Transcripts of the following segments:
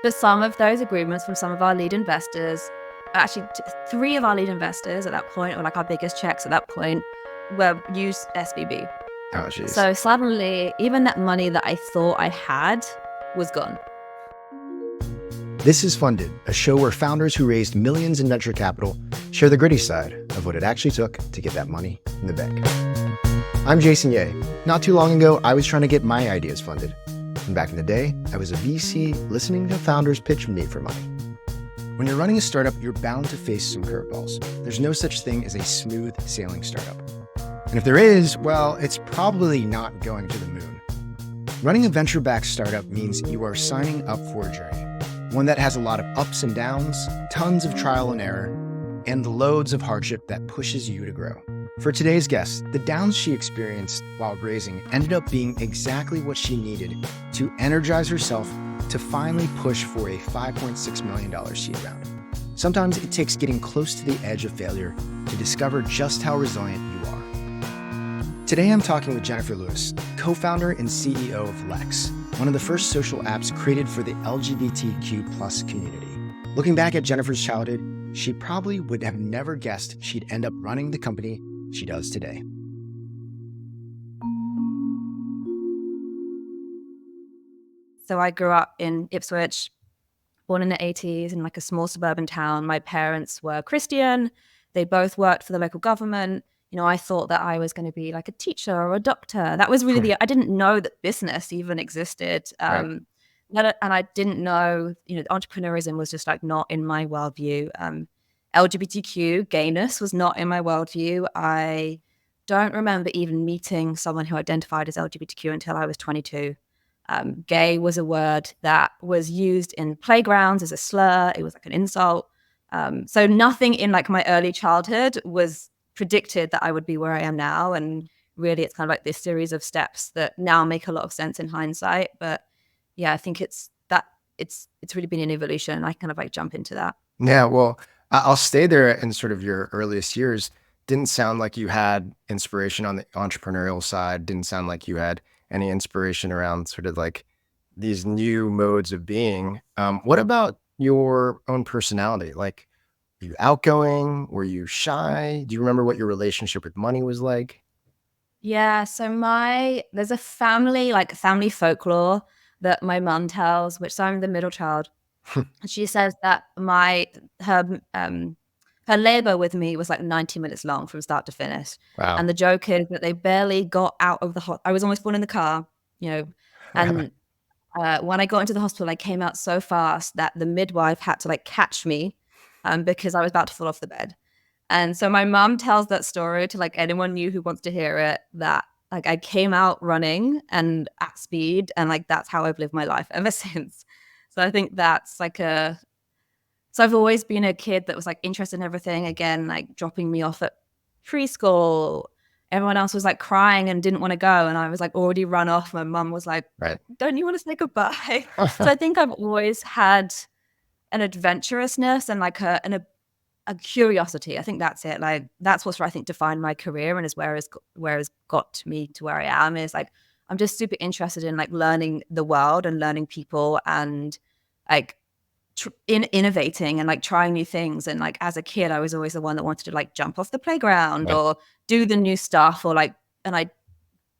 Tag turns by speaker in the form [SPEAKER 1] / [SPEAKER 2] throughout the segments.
[SPEAKER 1] But some of those agreements from some of our lead investors, actually three of our lead investors at that point, or like our biggest checks at that point, were used SVB.
[SPEAKER 2] Oh, geez.
[SPEAKER 1] So suddenly, even that money that I thought I had was gone.
[SPEAKER 2] This is Funded, a show where founders who raised millions in venture capital share the gritty side of what it actually took to get that money in the bank. I'm Jason Ye. Not too long ago, I was trying to get my ideas funded. And back in the day, I was a VC listening to founders pitch me for money. When you're running a startup, you're bound to face some curveballs. There's no such thing as a smooth sailing startup. And if there is, well, it's probably not going to the moon. Running a venture-backed startup means you are signing up for a journey. One that has a lot of ups and downs, tons of trial and error, and loads of hardship that pushes you to grow. For today's guest, the downs she experienced while raising ended up being exactly what she needed to energize herself to finally push for a $5.6 million seed round. Sometimes it takes getting close to the edge of failure to discover just how resilient you are. Today I'm talking with Jennifer Lewis, co-founder and CEO of Lex, one of the first social apps created for the LGBTQ+ community. Looking back at Jennifer's childhood, she probably would have never guessed she'd end up running the company she does today.
[SPEAKER 1] So I grew up in Ipswich, born in the 80s in like a small suburban town. My parents were Christian. They both worked for the local government. You know, I thought that I was going to be like a teacher or a doctor. That was really I didn't know that business even existed.
[SPEAKER 2] Right.
[SPEAKER 1] And I didn't know, entrepreneurism was just like not in my worldview. LGBTQ, gayness was not in my worldview. I don't remember even meeting someone who identified as LGBTQ until I was 22. Gay was a word that was used in playgrounds as a slur. It was like an insult. So nothing in like my early childhood was predicted that I would be where I am now. And really, it's kind of like this series of steps that now make a lot of sense in hindsight. But yeah, I think it's really been an evolution. I kind of like jump into that.
[SPEAKER 2] Yeah, well, I'll stay there in sort of your earliest years. Didn't sound like you had inspiration on the entrepreneurial side. Didn't sound like you had any inspiration around sort of like these new modes of being. What about your own personality? Like, were you outgoing? Were you shy? Do you remember what your relationship with money was like?
[SPEAKER 1] Yeah, so there's a family folklore that my mum tells, which I'm the middle child. She says that her labor with me was like 90 minutes long from start to finish.
[SPEAKER 2] Wow.
[SPEAKER 1] And the joke is that they barely got out of I was almost born in the car, and when I got into the hospital, I came out so fast that the midwife had to like catch me because I was about to fall off the bed. And so my mom tells that story to like anyone new who wants to hear it, that like I came out running and at speed, and like that's how I've lived my life ever since. So I think that's so I've always been a kid that was like interested in everything. Again, like dropping me off at preschool. Everyone else was like crying and didn't want to go. And I was like already run off. My mum was like,
[SPEAKER 2] Right.
[SPEAKER 1] don't you want to say goodbye? So I think I've always had an adventurousness and like a curiosity. I think that's it. Like that's what's I think defined my career and is where has got me to where I am. Is like I'm just super interested in like learning the world and learning people and like innovating and like trying new things. And like as a kid, I was always the one that wanted to like jump off the playground
[SPEAKER 2] Right.
[SPEAKER 1] or do the new stuff or like. And I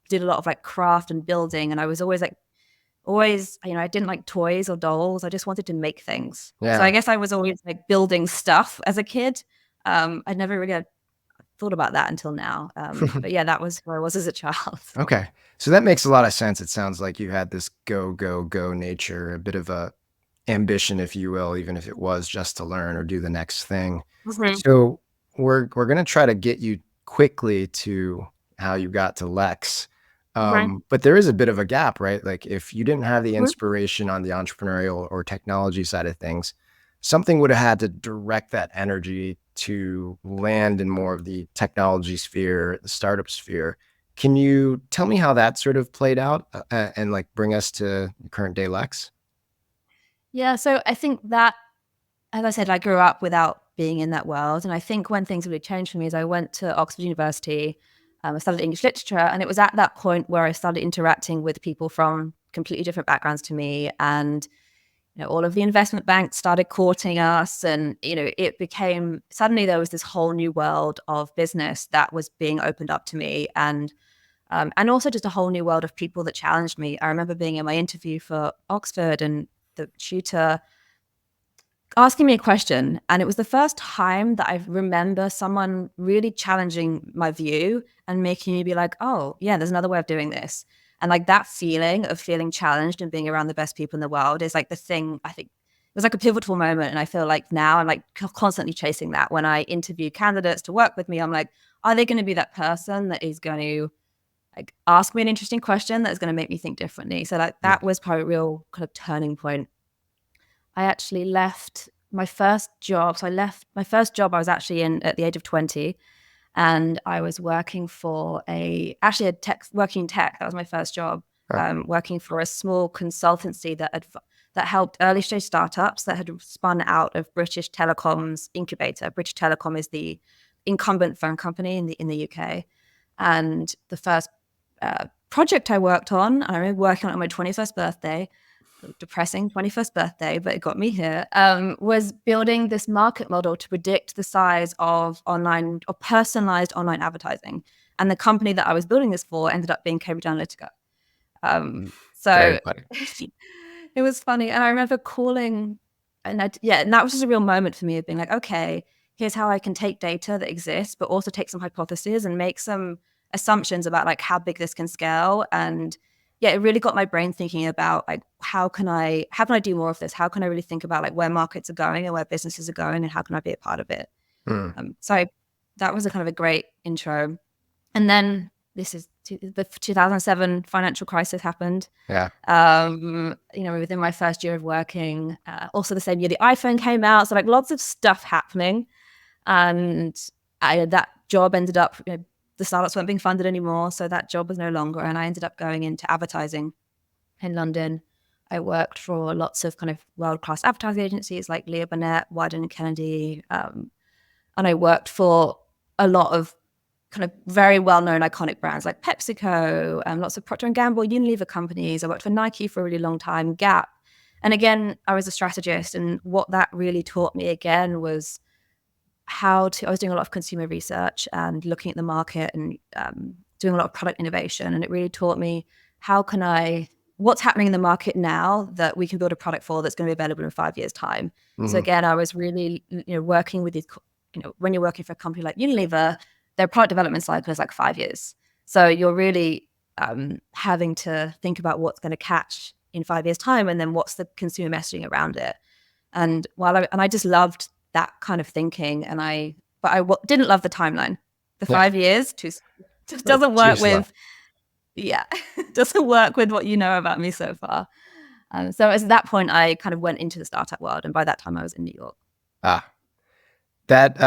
[SPEAKER 1] did a lot of like craft and building, and I was always, I didn't like toys or dolls. I just wanted to make things. So
[SPEAKER 2] Yeah.
[SPEAKER 1] I guess I was always like building stuff as a kid. I never really thought about that until now. But yeah, that was who I was as a child.
[SPEAKER 2] Okay. So that makes a lot of sense. It sounds like you had this go, go, go nature, a bit of a ambition, if you will, even if it was just to learn or do the next thing.
[SPEAKER 1] Mhm.
[SPEAKER 2] So we're gonna try to get you quickly to how you got to Lex.
[SPEAKER 1] Okay.
[SPEAKER 2] But there is a bit of a gap, right? Like if you didn't have the
[SPEAKER 1] Mhm.
[SPEAKER 2] inspiration on the entrepreneurial or technology side of things, something would have had to direct that energy to land in more of the technology sphere, the startup sphere. Can you tell me how that sort of played out and like bring us to current day Lex?
[SPEAKER 1] Yeah, so I think that, as I said, I grew up without being in that world. And I think when things really changed for me is I went to Oxford University, I studied English literature, and it was at that point where I started interacting with people from completely different backgrounds to me. And all of the investment banks started courting us, and it became suddenly there was this whole new world of business that was being opened up to me, and also just a whole new world of people that challenged me. I remember being in my interview for Oxford, and the tutor asking me a question, and it was the first time that I remember someone really challenging my view and making me be like, oh yeah, there's another way of doing this. And like that feeling of feeling challenged and being around the best people in the world is like the thing. I think it was like a pivotal moment, and I feel like now I'm like constantly chasing that. When I interview candidates to work with me, I'm like, are they going to be that person that is going to like ask me an interesting question that is going to make me think differently? So like
[SPEAKER 2] Yeah.
[SPEAKER 1] that was probably a real kind of turning point. I actually left my first job. So I left my first job I was actually in at the age of 20, and I was working for actually a tech, working in tech. That was my first job,
[SPEAKER 2] Huh.
[SPEAKER 1] working for a small consultancy that helped early stage startups that had spun out of British Telecom's incubator. British Telecom is the incumbent phone company in the UK, and the first project I worked on, I remember working on it on my 21st birthday, depressing 21st birthday, but it got me here, was building this market model to predict the size of online or personalized online advertising. And the company that I was building this for ended up being Cambridge Analytica.
[SPEAKER 2] Very
[SPEAKER 1] So
[SPEAKER 2] funny.
[SPEAKER 1] it was funny. And I remember calling, and and that was just a real moment for me of being like, okay, here's how I can take data that exists, but also take some hypotheses and make some assumptions about like how big this can scale. And yeah, it really got my brain thinking about like how can I do more of this? How can I really think about like where markets are going and where businesses are going, and how can I be a part of it?
[SPEAKER 2] Mm.
[SPEAKER 1] That was a kind of a great intro. And then the 2007 financial crisis happened.
[SPEAKER 2] Yeah.
[SPEAKER 1] Within my first year of working, also the same year the iPhone came out, so like lots of stuff happening, and that job ended up, the startups weren't being funded anymore, so that job was no longer, and I ended up going into advertising in London. I worked for lots of kind of world-class advertising agencies like Leo Burnett, Wyden and Kennedy, and I worked for a lot of kind of very well-known iconic brands like PepsiCo, lots of Procter & Gamble, Unilever companies. I worked for Nike for a really long time, Gap. And again, I was a strategist. And what that really taught me again was I was doing a lot of consumer research and looking at the market and doing a lot of product innovation. And it really taught me what's happening in the market now that we can build a product for that's going to be available in 5 years' time. So
[SPEAKER 2] Mm-hmm.
[SPEAKER 1] again, I was really, working with these, when you're working for a company like Unilever, their product development cycle is like 5 years. So you're really having to think about what's going to catch in 5 years' time, and then what's the consumer messaging around it. And I just loved that kind of thinking, but I didn't love the timeline. The
[SPEAKER 2] Yeah.
[SPEAKER 1] 5 years just doesn't
[SPEAKER 2] Too
[SPEAKER 1] work
[SPEAKER 2] slow.
[SPEAKER 1] with, yeah, doesn't work with what you know about me so far. So at that point, I kind of went into the startup world, and by that time, I was in New York.
[SPEAKER 2] Ah, that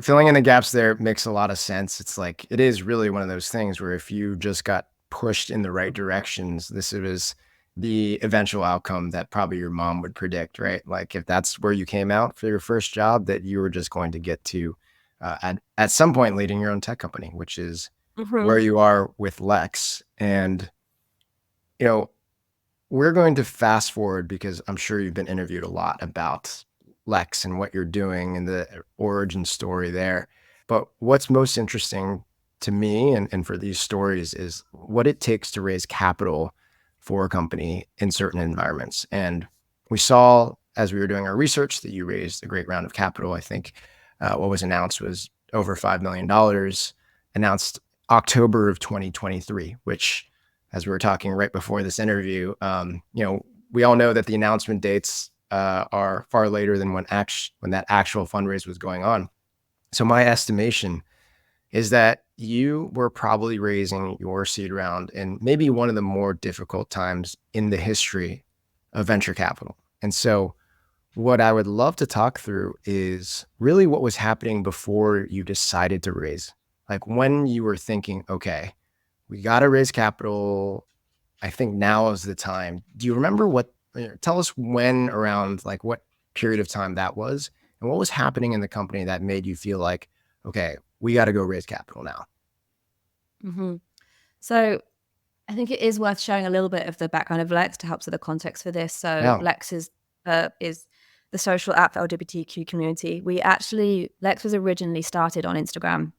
[SPEAKER 2] filling in the gaps there makes a lot of sense. It's like it is really one of those things where if you just got pushed in the right directions, this was the eventual outcome that probably your mom would predict, right? Like if that's where you came out for your first job, that you were just going to get to at some point leading your own tech company, which is
[SPEAKER 1] Mm-hmm.
[SPEAKER 2] where you are with Lex. And you know, we're going to fast forward because I'm sure you've been interviewed a lot about Lex and what you're doing and the origin story there. But what's most interesting to me and for these stories is what it takes to raise capital for a company in certain environments. And we saw as we were doing our research that you raised a great round of capital. I think what was announced was over $5 million, announced October of 2023, which as we were talking right before this interview, we all know that the announcement dates are far later than when that actual fundraise was going on. So my estimation is that you were probably raising your seed round in maybe one of the more difficult times in the history of venture capital. And so what I would love to talk through is really what was happening before you decided to raise. Like when you were thinking, okay, we got to raise capital. I think now is the time. Do you remember tell us when around like what period of time that was and what was happening in the company that made you feel like, okay, we got to go raise capital now?
[SPEAKER 1] Mm-hmm. So I think it is worth sharing a little bit of the background of Lex to help set the context for this. So
[SPEAKER 2] Yeah.
[SPEAKER 1] Lex is is the social app for LGBTQ community. Lex was originally started on Instagram.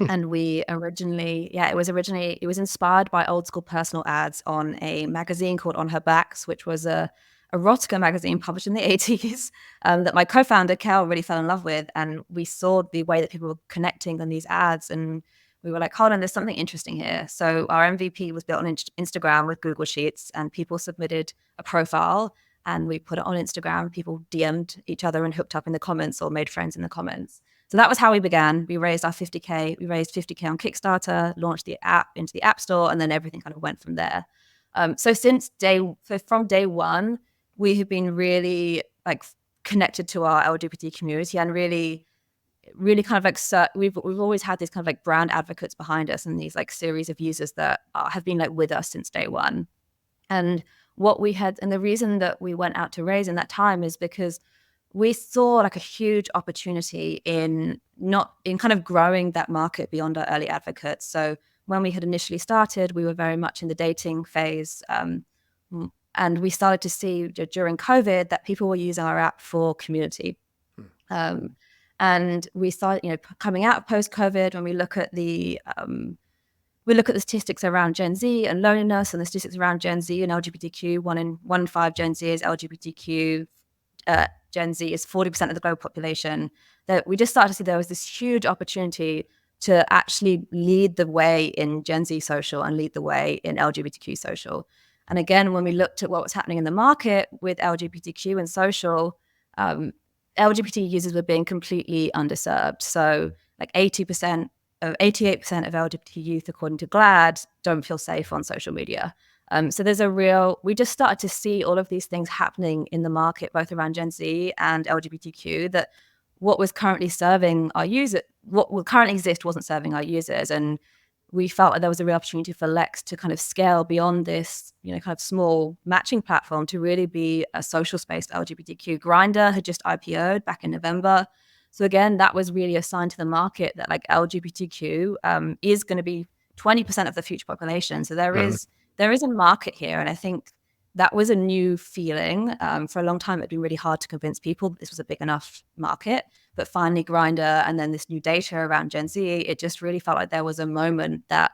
[SPEAKER 1] And it was inspired by old school personal ads on a magazine called On Her Backs, which was a erotica magazine published in the 80s that my co-founder Kel really fell in love with. And we saw the way that people were connecting on these ads, and we were like, hold on, there's something interesting here. So our MVP was built on Instagram with Google Sheets, and people submitted a profile and we put it on Instagram. People DM'd each other and hooked up in the comments or made friends in the comments. So that was how we began. We raised our 50K. We raised 50K on Kickstarter, launched the app into the App Store, and then everything kind of went from there. So from day one, we have been really like connected to our LGBT community and really kind of like we've always had these kind of like brand advocates behind us and these like series of users that have been like with us since day one. And the reason that we went out to raise in that time is because we saw like a huge opportunity in kind of growing that market beyond our early advocates. So when we had initially started, we were very much in the dating phase. And we started to see during COVID that people were using our app for community. And we started, coming out of post-COVID, when we look at the statistics around Gen Z and loneliness and the statistics around Gen Z and LGBTQ, one in five Gen Z is LGBTQ. Gen Z is 40% of the global population, that we just started to see there was this huge opportunity to actually lead the way in Gen Z social and lead the way in LGBTQ social. And again, when we looked at what was happening in the market with LGBTQ and social, LGBT users were being completely underserved. So like 88% of LGBT youth, according to GLAAD, don't feel safe on social media. So we just started to see all of these things happening in the market, both around Gen Z and LGBTQ, that what was currently serving our users, what will currently exist wasn't serving our users. And we felt like there was a real opportunity for Lex to kind of scale beyond this, kind of small matching platform to really be a social space for LGBTQ. Grindr had just IPO'd back in November. So again, that was really a sign to the market that like LGBTQ is going to be 20% of the future population. So there is a market here. And I think that was a new feeling. For a long time, it'd been really hard to convince people that this was a big enough market. But finally, Grindr and then this new data around Gen Z, it just really felt like there was a moment that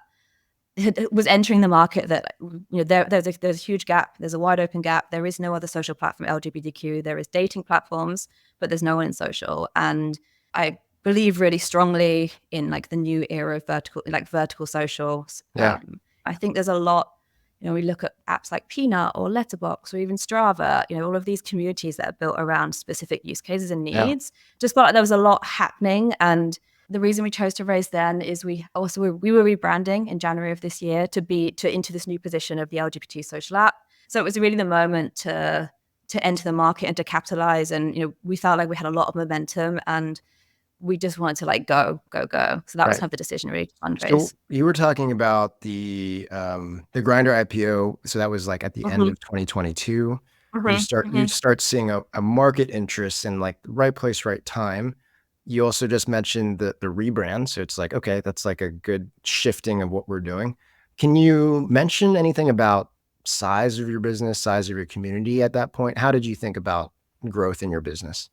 [SPEAKER 1] it was entering the market that, there's a huge gap. There's a wide open gap. There is no other social platform LGBTQ. There is dating platforms, but there's no one in social. And I believe really strongly in like the new era of vertical socials.
[SPEAKER 2] Yeah.
[SPEAKER 1] I think there's a lot, we look at apps like Peanut or Letterboxd or even Strava, all of these communities that are built around specific use cases and needs. Just felt like there was a lot happening. And the reason we chose to raise then is we were rebranding in January of this year into this new position of the LGBT social app. So it was really the moment to enter the market and to capitalize. And, we felt like we had a lot of momentum and we just wanted to like go. So that was kind of the decision really to fundraise.
[SPEAKER 2] So you were talking about the Grindr IPO. So that was like at the end of 2022. You start seeing a market interest in like the right place, right time. You also just mentioned the rebrand. So it's like, okay, that's like a good shifting of what we're doing. Can you mention anything about size of your business, size of your community at that point? How did you think about growth in your business?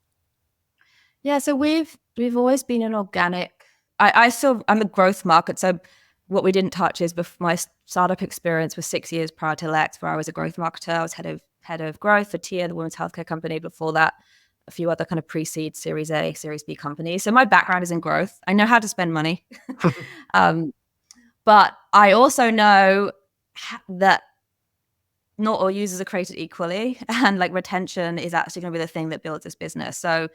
[SPEAKER 1] Yeah, so we've always been an organic. I'm a growth market. So what we didn't touch is my startup experience was 6 years prior to Lex, where I was a growth marketer. I was head of growth for Tia, the women's healthcare company. Before that, a few other kind of pre-seed, Series A, Series B companies. So my background is in growth. I know how to spend money, but I also know that not all users are created equally, and like retention is actually going to be the thing that builds this business. So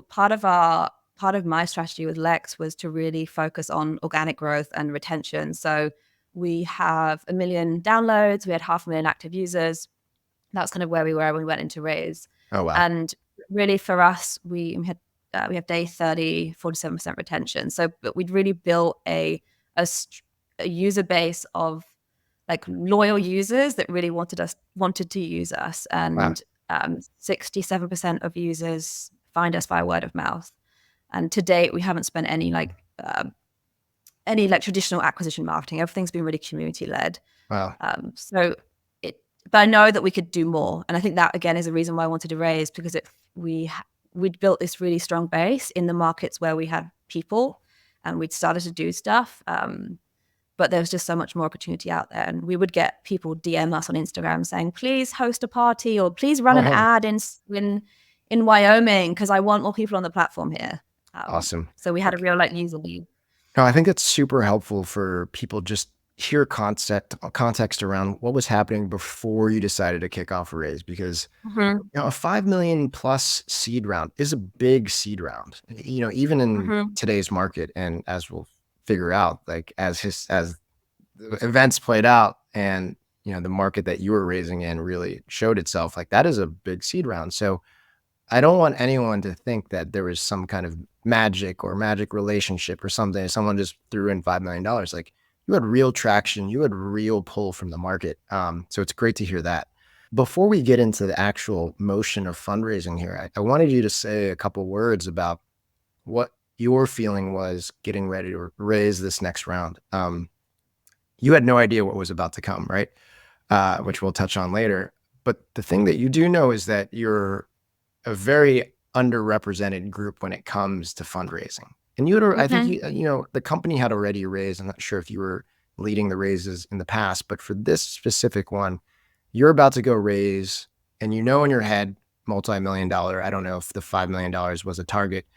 [SPEAKER 1] part of my strategy with Lex was to really focus on organic growth and retention. So we have 1 million downloads. We had 500,000 active users. That's kind of where we were when we went into raise.
[SPEAKER 2] Oh, wow.
[SPEAKER 1] And really for us, we have day 30, 47% retention. So but we'd really built a user base of like loyal users that really wanted to use us. And 67% of users find us via word of mouth. And to date, we haven't spent any traditional acquisition marketing. Everything's been really community led.
[SPEAKER 2] Wow.
[SPEAKER 1] So but I know that we could do more. And I think that again is a reason why I wanted to raise, because we'd built this really strong base in the markets where we had people and we'd started to do stuff. But there was just so much more opportunity out there. And we would get people DM us on Instagram saying, please host a party or please run an ad in Wyoming because I want more people on the platform here.
[SPEAKER 2] Awesome.
[SPEAKER 1] So we had a real user lead.
[SPEAKER 2] No, I think it's super helpful for people just hear context around what was happening before you decided to kick off a raise, because a 5 million plus seed round is a big seed round, even in today's market. And as we'll figure out, like as the events played out and the market that you were raising in really showed itself, like that is a big seed round. So I don't want anyone to think that there was some kind of magic relationship or something. Someone just threw in $5 million. Like, you had real traction, you had real pull from the market. So it's great to hear that. Before we get into the actual motion of fundraising here, I wanted you to say a couple words about what your feeling was getting ready to raise this next round. You had no idea what was about to come, right? Which we'll touch on later. But the thing that you do know is that you're a very underrepresented group when it comes to fundraising. And I think the company had already raised. I'm not sure if you were leading the raises in the past, but for this specific one, you're about to go raise, and in your head, multi-million-dollar. I don't know if the $5 million was a target.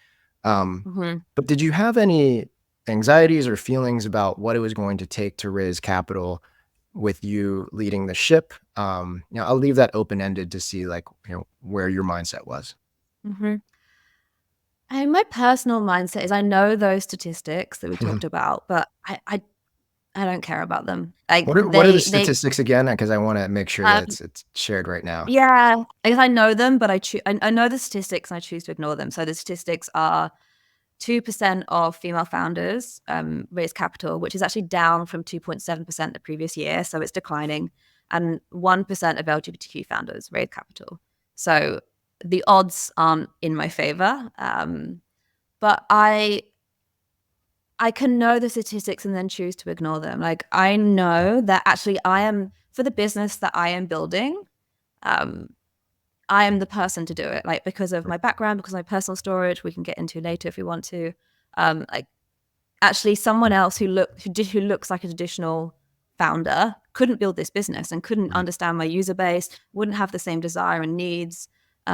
[SPEAKER 2] But did you have any anxieties or feelings about what it was going to take to raise capital with you leading the ship? I'll leave that open-ended to see where your mindset was.
[SPEAKER 1] And my personal mindset is I know those statistics that we talked about, but I don't care about them. Like,
[SPEAKER 2] what are the statistics again? Because I want to make sure that it's shared right now.
[SPEAKER 1] Yeah, because I know them, but I know the statistics and I choose to ignore them. So the statistics are 2% of female founders raise capital, which is actually down from 2.7% the previous year. So it's declining. And 1% of LGBTQ founders raise capital. So the odds aren't in my favor. But I can know the statistics and then choose to ignore them. Like, I know that actually for the business that I am building, I am the person to do it, like, because of my background, because of my personal storage, we can get into later if we want to. Like, actually someone else who looks like a traditional founder couldn't build this business and couldn't understand my user base, wouldn't have the same desire and needs.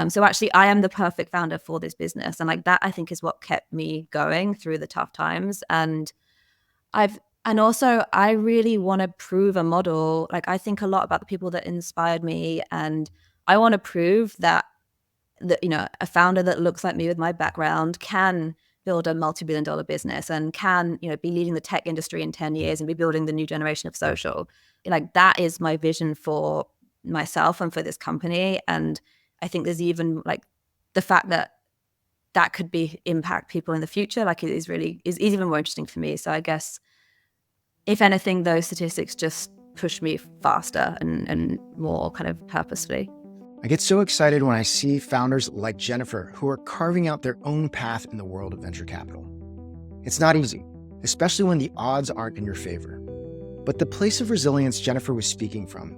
[SPEAKER 1] So actually I am the perfect founder for this business. And like that, I think, is what kept me going through the tough times. And also I really want to prove a model. Like, I think a lot about the people that inspired me, and I want to prove that a founder that looks like me with my background can build a multi-billion-dollar business and can, be leading the tech industry in 10 years and be building the new generation of social. Like, that is my vision for myself and for this company. And I think there's even like the fact that could impact people in the future, like, is even more interesting for me. So I guess, if anything, those statistics just push me faster and more kind of purposefully.
[SPEAKER 2] I get so excited when I see founders like Jennifer who are carving out their own path in the world of venture capital. It's not easy, especially when the odds aren't in your favor. But the place of resilience Jennifer was speaking from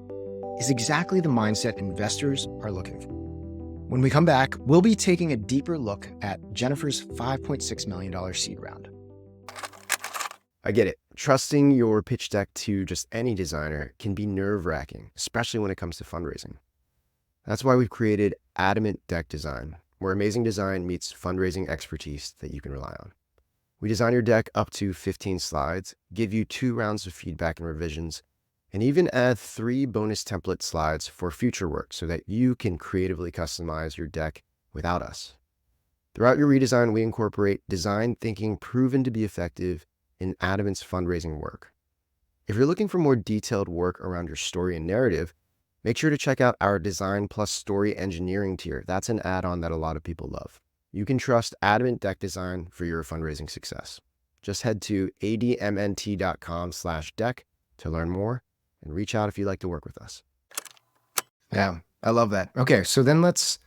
[SPEAKER 2] is exactly the mindset investors are looking for. When we come back, we'll be taking a deeper look at Jennifer's $5.6 million seed round. I get it. Trusting your pitch deck to just any designer can be nerve-wracking, especially when it comes to fundraising. That's why we've created Adamant Deck Design, where amazing design meets fundraising expertise that you can rely on. We design your deck up to 15 slides, give you 2 rounds of feedback and revisions, and even add 3 bonus template slides for future work so that you can creatively customize your deck without us. Throughout your redesign, we incorporate design thinking proven to be effective in Adamant's fundraising work. If you're looking for more detailed work around your story and narrative, make sure to check out our Design Plus Story Engineering tier. That's an add-on that a lot of people love. You can trust Adamant Deck Design for your fundraising success. Just head to admnt.com/deck to learn more and reach out if you'd like to work with us. Yeah, I love that. Okay, so then let's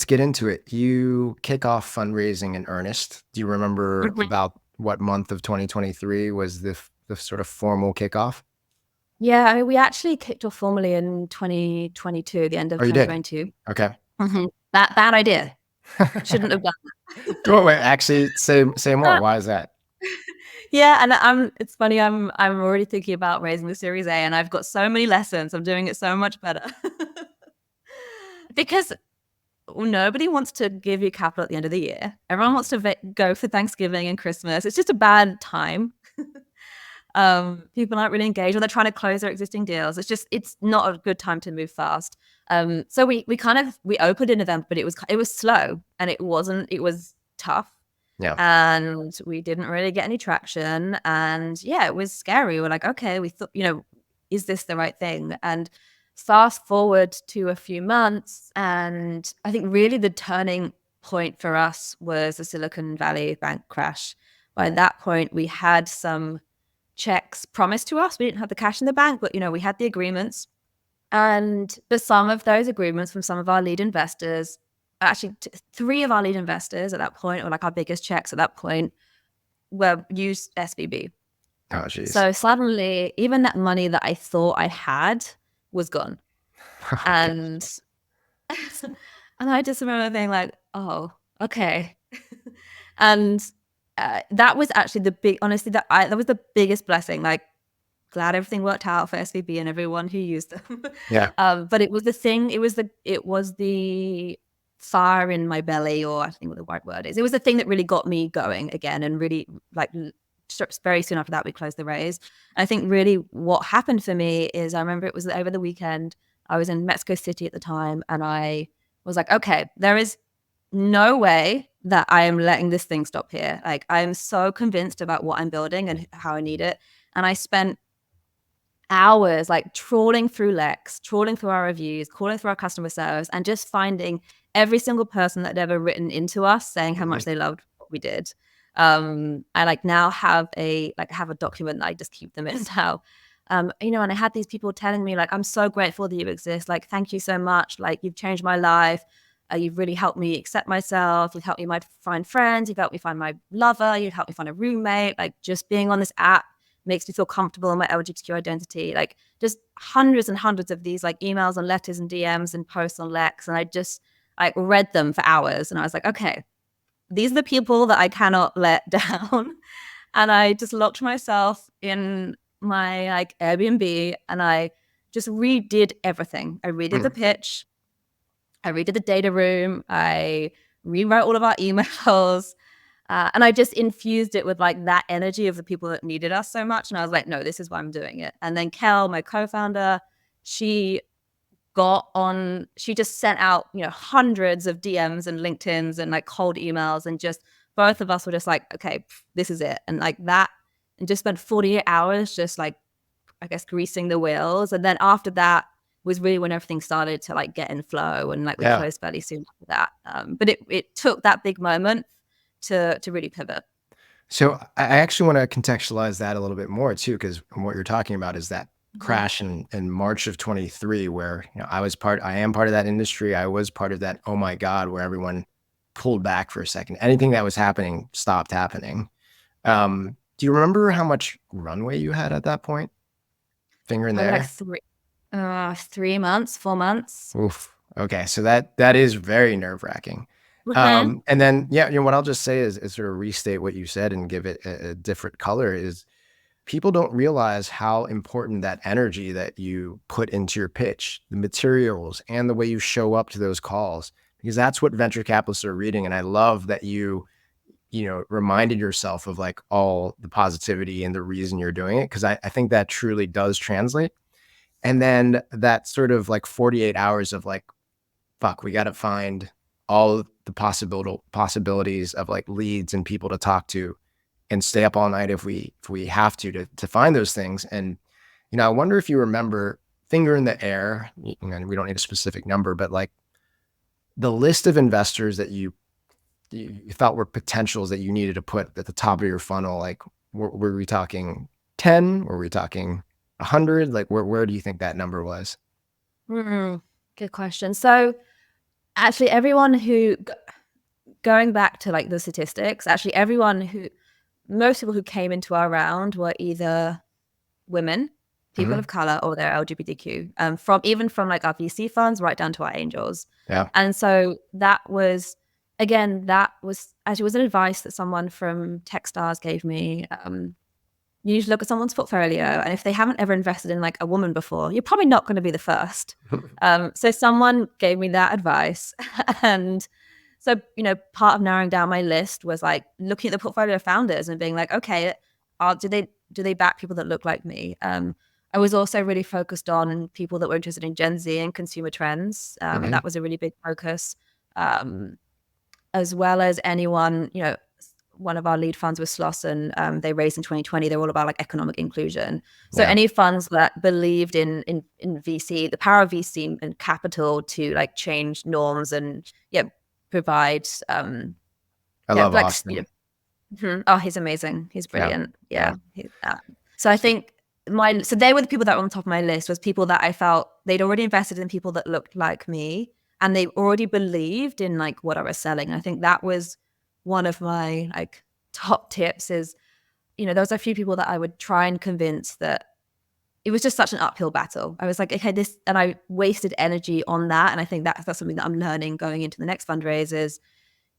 [SPEAKER 2] get into it. You kick off fundraising in earnest. Do you remember about what month of 2023 was the sort of formal kickoff?
[SPEAKER 1] Yeah, I mean, we actually kicked off formally in 2022, the end of
[SPEAKER 2] Oh, you did?
[SPEAKER 1] 2022.
[SPEAKER 2] Okay.
[SPEAKER 1] That bad idea. Shouldn't have done
[SPEAKER 2] Well, wait, actually, say more.
[SPEAKER 1] that.
[SPEAKER 2] Why is that?
[SPEAKER 1] Yeah, and it's funny, I'm already thinking about raising the Series A, and I've got so many lessons. I'm doing it so much better. Because nobody wants to give you capital at the end of the year. Everyone wants to go for Thanksgiving and Christmas. It's just a bad time. People aren't really engaged, or they're trying to close their existing deals. It's not a good time to move fast. So we opened in November, but it was slow, and it was tough,
[SPEAKER 2] Yeah.
[SPEAKER 1] and we didn't really get any traction. And yeah, it was scary. We're like, okay, we thought, is this the right thing? And fast forward to a few months, and I think really the turning point for us was the Silicon Valley bank crash. By that point, we had some checks promised to us. We didn't have the cash in the bank, but we had the agreements. And the sum of those agreements from some of our lead investors, actually three of our lead investors at that point, or like our biggest checks at that point, were used SVB.
[SPEAKER 2] Oh, jeez.
[SPEAKER 1] So suddenly, even that money that I thought I had was gone.
[SPEAKER 2] Okay.
[SPEAKER 1] And and I just remember being like, oh, okay. And that was actually honestly, that was the biggest blessing. Like, glad everything worked out for SVB and everyone who used them.
[SPEAKER 2] Yeah.
[SPEAKER 1] But it was the thing, it was the fire in my belly, or I think what the right word is. It was the thing that really got me going again, and really, like, very soon after that, we closed the raise. I think really what happened for me is, I remember it was over the weekend. I was in Mexico City at the time, and I was like, okay, there is no way that I am letting this thing stop here. Like, I am so convinced about what I'm building and how I need it. And I spent hours like trawling through Lex, trawling through our reviews, calling through our customer service, and just finding every single person that had ever written into us saying how much
[SPEAKER 2] Mhm.
[SPEAKER 1] they loved what we did. I like now have a document that I just keep them in now. And I had these people telling me, like, I'm so grateful that you exist. Like, thank you so much. Like, you've changed my life. You've really helped me accept myself. You've helped me find friends. You've helped me find my lover. You've helped me find a roommate. Like, just being on this app makes me feel comfortable in my LGBTQ identity. Like, just hundreds and hundreds of these like emails and letters and DMs and posts on Lex. And I just like read them for hours. And I was like, okay, these are the people that I cannot let down. And I just locked myself in my like Airbnb, and I just redid everything. I redid the
[SPEAKER 2] Mm.
[SPEAKER 1] pitch. I redid the data room. I rewrote all of our emails. And I just infused it with like that energy of the people that needed us so much. And I was like, no, this is why I'm doing it. And then Kel, my co-founder, she she just sent out, hundreds of DMs and LinkedIn's and like cold emails, and just both of us were just like, okay, this is it. And like that, and just spent 48 hours just like, I guess, greasing the wheels. And then after that was really when everything started to like get in flow, and like we
[SPEAKER 2] Yeah.
[SPEAKER 1] closed fairly soon after that. But it took that big moment to really pivot.
[SPEAKER 2] So I actually want to contextualize that a little bit more too, because what you're talking about is that
[SPEAKER 1] Mhm.
[SPEAKER 2] crash in March of 23, where I am part of that industry. I was part of that. Oh my God, where everyone pulled back for a second. Anything that was happening stopped happening. Do you remember how much runway you had at that point? Finger in the
[SPEAKER 1] Probably like
[SPEAKER 2] air.
[SPEAKER 1] 3 months, 4 months.
[SPEAKER 2] Oof. Okay, so that is very nerve wracking.
[SPEAKER 1] Mhm.
[SPEAKER 2] And then yeah, what I'll just say is sort of restate what you said and give it a different color is people don't realize how important that energy that you put into your pitch, the materials, and the way you show up to those calls, because that's what venture capitalists are reading. And I love that reminded yourself of like all the positivity and the reason you're doing it, because I think that truly does translate. And then that sort of like 48 hours of like, fuck, we got to find all the possibilities of like leads and people to talk to and stay up all night if we have to find those things. And I wonder if you remember, finger in the air, and we don't need a specific number, but like the list of investors that you thought were potentials that you needed to put at the top of your funnel. Like, were we talking 10? Were we talking 100? Like, where do you think that number was?
[SPEAKER 1] Good question. So actually, everyone going back to like the statistics, actually most people who came into our round were either women, people of color, or they're LGBTQ, from like our VC funds right down to our angels.
[SPEAKER 2] Yeah.
[SPEAKER 1] And so that was, again, that was actually was an advice that someone from Techstars gave me. You need to look at someone's portfolio, and if they haven't ever invested in like a woman before, you're probably not going to be the first. So someone gave me that advice, and so part of narrowing down my list was like looking at the portfolio founders and being like, okay, do they back people that look like me? I was also really focused on people that were interested in Gen Z and consumer trends. That was a really big focus, as well as anyone, one of our lead funds was Slauson. They raised in 2020. They're all about like economic inclusion. So any funds that believed in VC, the power of VC and capital to like change norms and provide.
[SPEAKER 2] I love Austin.
[SPEAKER 1] Oh, he's amazing. He's brilliant. Yeah. So I think so they were the people that were on top of my list, was people that I felt they'd already invested in people that looked like me, and they already believed in like what I was selling. And I think that was one of my like top tips is, there was a few people that I would try and convince that it was just such an uphill battle. I was like, okay, and I wasted energy on that. And I think that's something that I'm learning going into the next fundraise is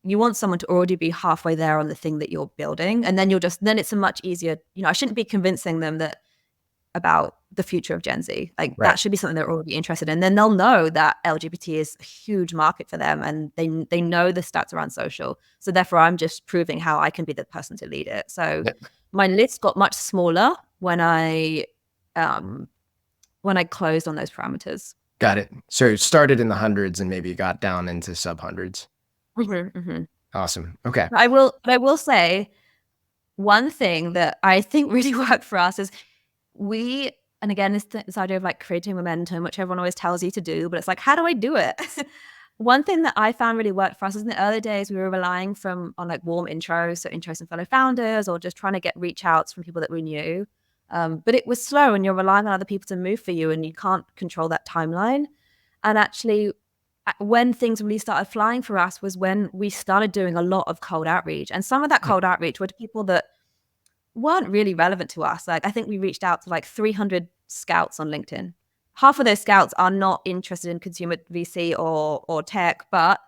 [SPEAKER 1] you want someone to already be halfway there on the thing that you're building. And then then it's a much easier, I shouldn't be convincing them about the future of Gen Z. Like that should be something they're already interested in. Then they'll know that LGBT is a huge market for them, and they know the stats around social. So therefore I'm just proving how I can be the person to lead it. So my list got much smaller when I closed on those parameters.
[SPEAKER 2] Got it. So it started in the hundreds and maybe got down into sub hundreds. Awesome. Okay.
[SPEAKER 1] I will say one thing that I think really worked for us is and again, this idea of like creating momentum, which everyone always tells you to do, but it's like, how do I do it? One thing that I found really worked for us is in the early days, we were relying on like warm intros, so intros from fellow founders, or just trying to get reach outs from people that we knew. But it was slow, and you're relying on other people to move for you, and you can't control that timeline. And actually, when things really started flying for us was when we started doing a lot of cold outreach. And some of that cold outreach were to people that weren't really relevant to us. Like I think we reached out to like 300 scouts on LinkedIn. Half of those scouts are not interested in consumer VC or tech, but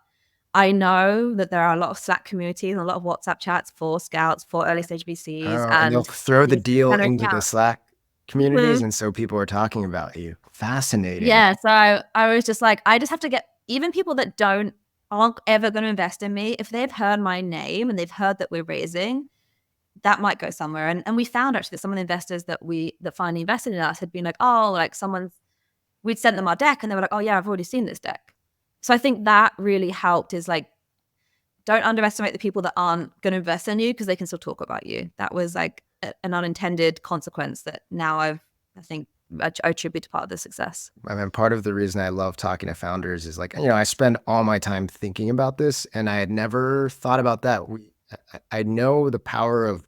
[SPEAKER 1] I know that there are a lot of Slack communities and a lot of WhatsApp chats for scouts, for early stage VCs.
[SPEAKER 2] And they'll throw the deal into the Slack communities. And so people are talking about you. Fascinating.
[SPEAKER 1] Yeah. So I was just like, I just have to get even people that aren't ever going to invest in me. If they've heard my name and they've heard that we're raising, that might go somewhere. And we found actually that some of the investors that finally invested in us had been like, oh, like we'd sent them our deck and they were like, oh yeah, I've already seen this deck. So I think that really helped is like, don't underestimate the people that aren't going to invest in you because they can still talk about you. That was like an unintended consequence that now I think I attribute to part of the success.
[SPEAKER 2] I mean, part of the reason I love talking to founders is like, I spend all my time thinking about this, and I had never thought about that. I know the power of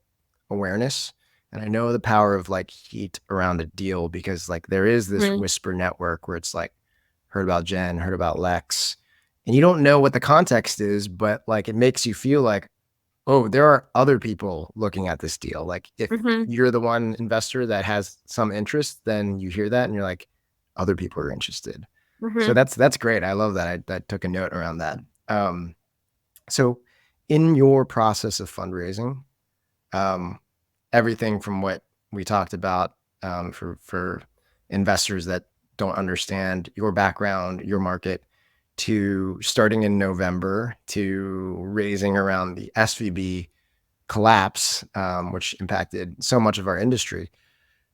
[SPEAKER 2] awareness, and I know the power of like heat around a deal, because like there is this whisper network where it's like, heard about Jen, heard about Lex, and you don't know what the context is, but like it makes you feel like, oh, there are other people looking at this deal. Like if you're the one investor that has some interest, then you hear that and you're like, other people are interested. So that's great. I love that. I took a note around that. So in your process of fundraising, everything from what we talked about for investors that don't understand your background, your market, to starting in November to raising around the SVB collapse, which impacted so much of our industry.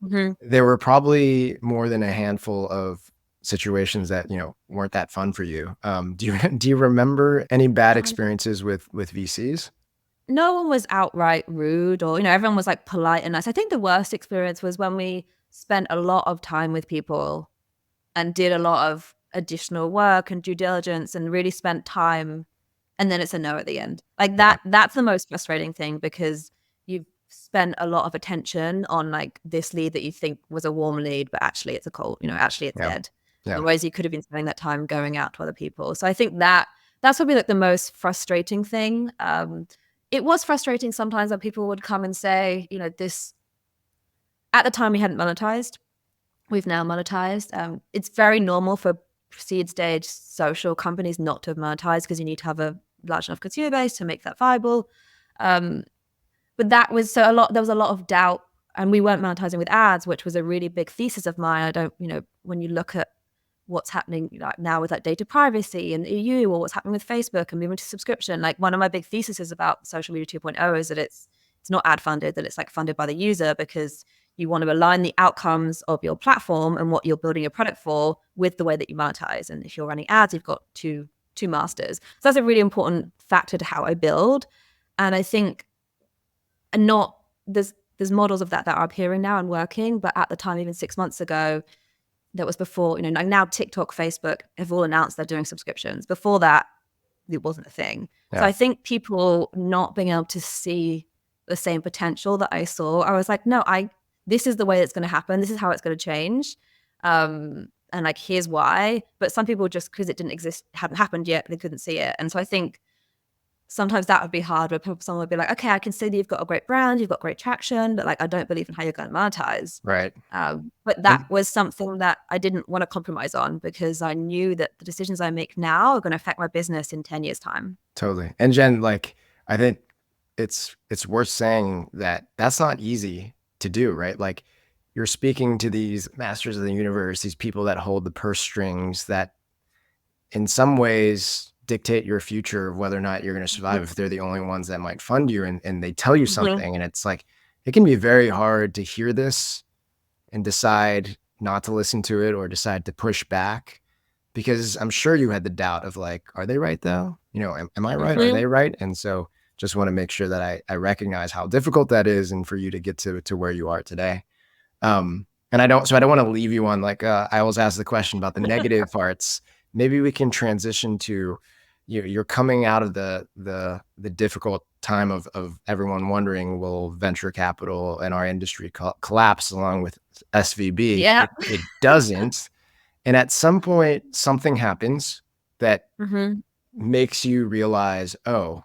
[SPEAKER 2] There were probably more than a handful of situations that weren't that fun for you. Do you remember any bad experiences with VCs?
[SPEAKER 1] No one was outright rude, or everyone was like polite and nice. I think the worst experience was when we spent a lot of time with people and did a lot of additional work and due diligence and really spent time, and then it's a no at the end. Like that's the most frustrating thing, because you've spent a lot of attention on like this lead that you think was a warm lead, but actually it's a cold, actually it's dead. Otherwise you could have been spending that time going out to other people. So I think that's probably like the most frustrating thing. It was frustrating sometimes when people would come and say, this, at the time we hadn't monetized. we've now monetized. It's very normal for seed stage social companies not to have monetized because you need to have a large enough consumer base to make that viable. But that was there was a lot of doubt, and we weren't monetizing with ads, which was a really big thesis of mine. I don't, when you look at what's happening like now with like data privacy and EU, or what's happening with Facebook and moving to subscription, like one of my big theses about social media 2.0 is that it's not ad funded, that it's like funded by the user, because you want to align the outcomes of your platform and what you're building your product for with the way that you monetize. And if you're running ads, you've got two masters. So that's a really important factor to how I build. And I think not there's models of that are appearing now and working, but at the time, even 6 months ago, that was before, like now TikTok, Facebook have all announced they're doing subscriptions. Before that, it wasn't a thing. Yeah. So I think people not being able to see the same potential that I saw, I was like, no, this is the way it's going to happen. This is how it's going to change. And like, here's why. But some people, just because it didn't exist, hadn't happened yet, they couldn't see it. And so I think sometimes that would be hard, where someone would be like, okay, I can see that you've got a great brand, you've got great traction, but like, I don't believe in how you're going to monetize.
[SPEAKER 2] Right.
[SPEAKER 1] But that was something that I didn't want to compromise on, because I knew that the decisions I make now are going to affect my business in 10 years time.
[SPEAKER 2] Totally. And Jen, like, I think it's worth saying that that's not easy to do, right? Like, you're speaking to these masters of the universe, these people that hold the purse strings, that in some ways dictate your future of whether or not you're going to survive, if they're the only ones that might fund you, and they tell you something, and it's like, it can be very hard to hear this and decide not to listen to it or decide to push back, because I'm sure you had the doubt of like, are they right though? Am I right? Are they right? And so just want to make sure that I recognize how difficult that is, and for you to get to where you are today. And I don't want to leave you on like, I always ask the question about the negative parts. Maybe we can transition to, you're coming out of the difficult time of everyone wondering, will venture capital and our industry collapse along with SVB?
[SPEAKER 1] Yeah.
[SPEAKER 2] It doesn't. And at some point, something happens that makes you realize, oh,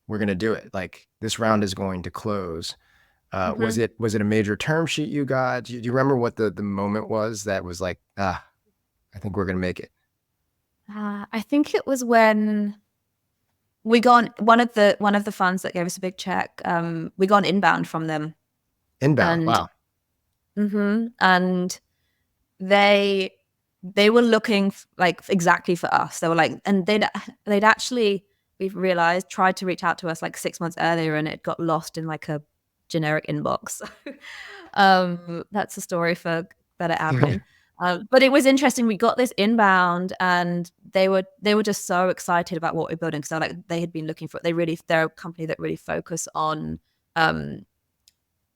[SPEAKER 2] we're going to do it. Like, this round is going to close. Was it a major term sheet you got? Do you remember what the moment was that was like, I think we're going to make it?
[SPEAKER 1] I think it was when we got one of the funds that gave us a big check. We got an inbound from them.
[SPEAKER 2] Inbound, wow.
[SPEAKER 1] And they were looking like exactly for us. They were like, and they'd actually, we've realized, tried to reach out to us like 6 months earlier, and it got lost in like a generic inbox. That's a story for better admin. But it was interesting. We got this inbound, and they were just so excited about what we're building. So like, they had been looking for, they're a company that really focus on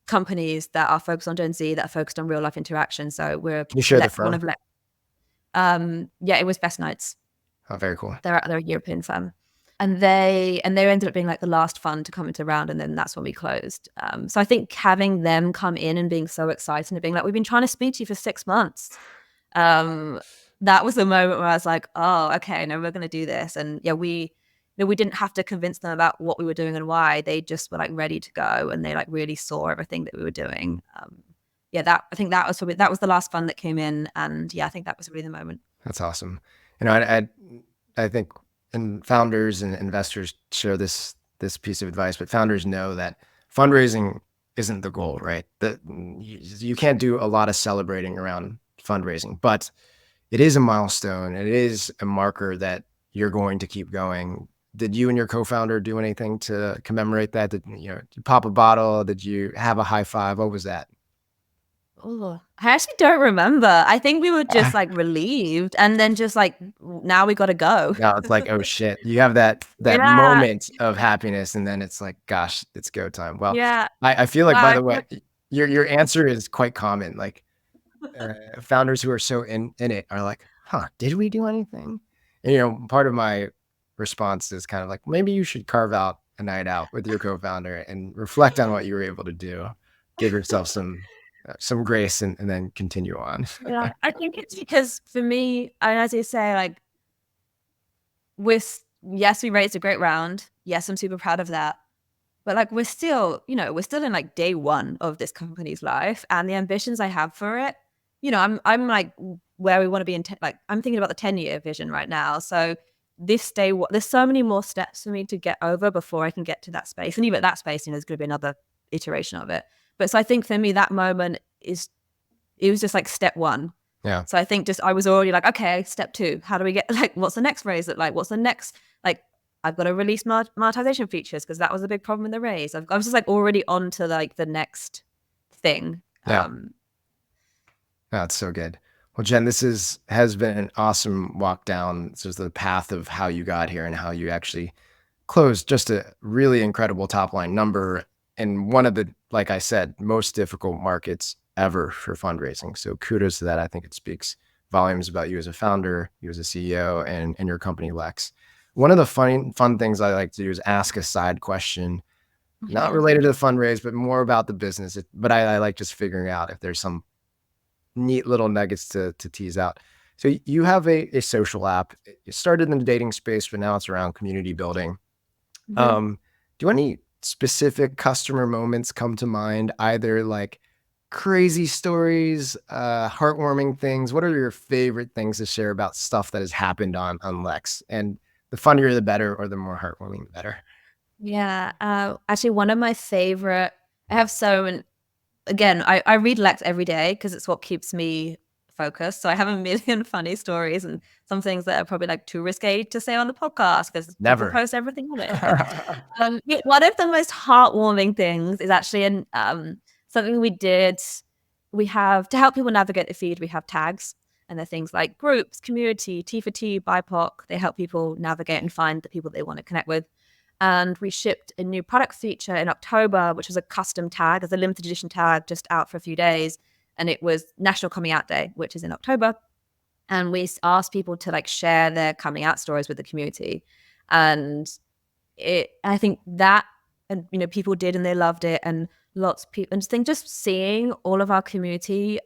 [SPEAKER 1] companies that are focused on Gen Z, that are focused on real life interaction. So we're,
[SPEAKER 2] can you share the firm?
[SPEAKER 1] One of Lex. Yeah, it was Best Nights.
[SPEAKER 2] Oh, very cool.
[SPEAKER 1] They're a European firm. And they ended up being like the last fund to come into round, and then that's when we closed. So I think having them come in and being so excited and being like, we've been trying to speak to you for 6 months. That was the moment where I was like, oh, okay, no, we're going to do this. And yeah, we didn't have to convince them about what we were doing and why. They just were like ready to go, and they like really saw everything that we were doing. I think that was the last fund that came in, and yeah, I think that was really the moment.
[SPEAKER 2] That's awesome. I think, and founders and investors share this piece of advice, but founders know that fundraising isn't the goal, right? That you can't do a lot of celebrating around fundraising, but it is a milestone, and it is a marker that you're going to keep going. Did you and your co-founder do anything to commemorate that? Did you pop a bottle? Did you have a high five? What was that?
[SPEAKER 1] Oh, I actually don't remember. I think we were just like relieved, and then just like, now we got to go.
[SPEAKER 2] Now it's like, oh shit, you have that moment of happiness, and then it's like, gosh, it's go time. Well, yeah, I feel like, by the way, your answer is quite common. Like, founders who are so in it are like, huh, did we do anything? And part of my response is kind of like, maybe you should carve out a night out with your co-founder and reflect on what you were able to do. Give yourself some grace, and then continue on.
[SPEAKER 1] Yeah, I think it's because for me, and as you say, like, yes, we raised a great round. Yes, I'm super proud of that. But like, we're still in like day one of this company's life, and the ambitions I have for it I'm like where we want to be in, like, I'm thinking about the 10-year vision right now. So this day, there's so many more steps for me to get over before I can get to that space. And even at that space, there's going to be another iteration of it. But so I think for me, that moment it was just like step one.
[SPEAKER 2] Yeah.
[SPEAKER 1] So I think just I was already like, okay, step two, how do we get, like, what's the next raise look like? What's the next, like, I've got to release monetization features because that was a big problem in the raise. I was just like already on to like the next thing.
[SPEAKER 2] Yeah. That's so good. Well, Jen, has been an awesome walk down sort of the path of how you got here and how you actually closed just a really incredible top line number in one of the, like I said, most difficult markets ever for fundraising. So kudos to that. I think it speaks volumes about you as a founder, you as a CEO, and your company, Lex. One of the fun things I like to do is ask a side question, not related to the fundraise, but more about the business. But I like just figuring out if there's some neat little nuggets to tease out. So you have a social app. It started in the dating space, but now it's around community building. Do any specific customer moments come to mind? Either like crazy stories, heartwarming things? What are your favorite things to share about stuff that has happened on Lex? And the funnier the better, or the more heartwarming the better.
[SPEAKER 1] Yeah. Actually, one of my favorite, I have so many, again, I read Lex every day because it's what keeps me focused. So I have a million funny stories and some things that are probably like too risque to say on the podcast because people
[SPEAKER 2] Never.
[SPEAKER 1] post everything on it. One of the most heartwarming things is actually something we did. We have, to help people navigate the feed, we have tags. And they're things like groups, community, T for T, BIPOC. They help people navigate and find the people they want to connect with. And we shipped a new product feature in October, which was a custom tag, as a limited edition tag just out for a few days. And it was National Coming Out Day, which is in October. And we asked people to like share their coming out stories with the community. And I think that, and people did, and they loved it. And lots of people, and just seeing all of our community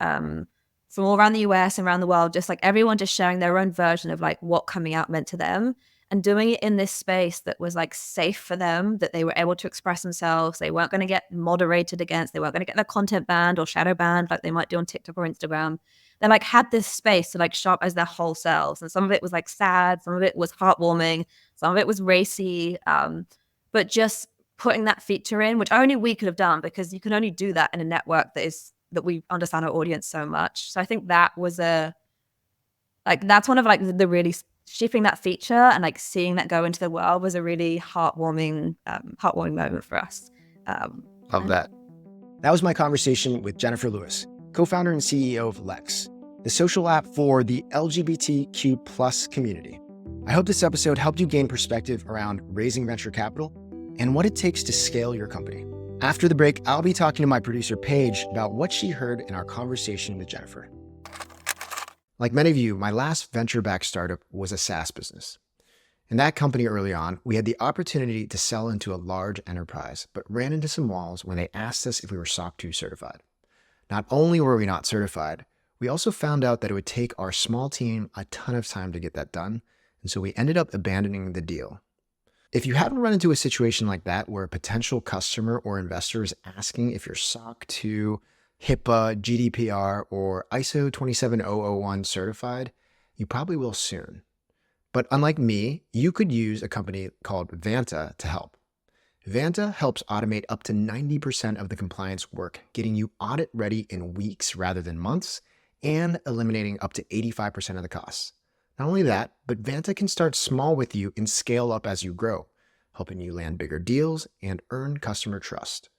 [SPEAKER 1] from all around the US and around the world, just like everyone just sharing their own version of like what coming out meant to them, and doing it in this space that was like safe for them, that they were able to express themselves. They weren't going to get moderated against. They weren't going to get their content banned or shadow banned like they might do on TikTok or Instagram. They like had this space to like show up as their whole selves. And some of it was like sad. Some of it was heartwarming. Some of it was racy. But just putting that feature in, which only we could have done, because you can only do that in a network that we understand our audience so much. So I think that was that's one of like the really shipping that feature and like seeing that go into the world was a really heartwarming moment for us.
[SPEAKER 2] Love that. That was my conversation with Jennifer Lewis, co-founder and CEO of Lex, the social app for the LGBTQ plus community. I hope this episode helped you gain perspective around raising venture capital and what it takes to scale your company. After the break, I'll be talking to my producer, Paige, about what she heard in our conversation with Jennifer. Like many of you, my last venture-backed startup was a SaaS business. In that company early on, we had the opportunity to sell into a large enterprise, but ran into some walls when they asked us if we were SOC 2 certified. Not only were we not certified, we also found out that it would take our small team a ton of time to get that done, and so we ended up abandoning the deal. If you haven't run into a situation like that where a potential customer or investor is asking if you're SOC 2, HIPAA, GDPR, or ISO 27001 certified, you probably will soon. But unlike me, you could use a company called Vanta to help. Vanta helps automate up to 90% of the compliance work, getting you audit ready in weeks rather than months, and eliminating up to 85% of the costs. Not only that, but Vanta can start small with you and scale up as you grow, helping you land bigger deals and earn customer trust.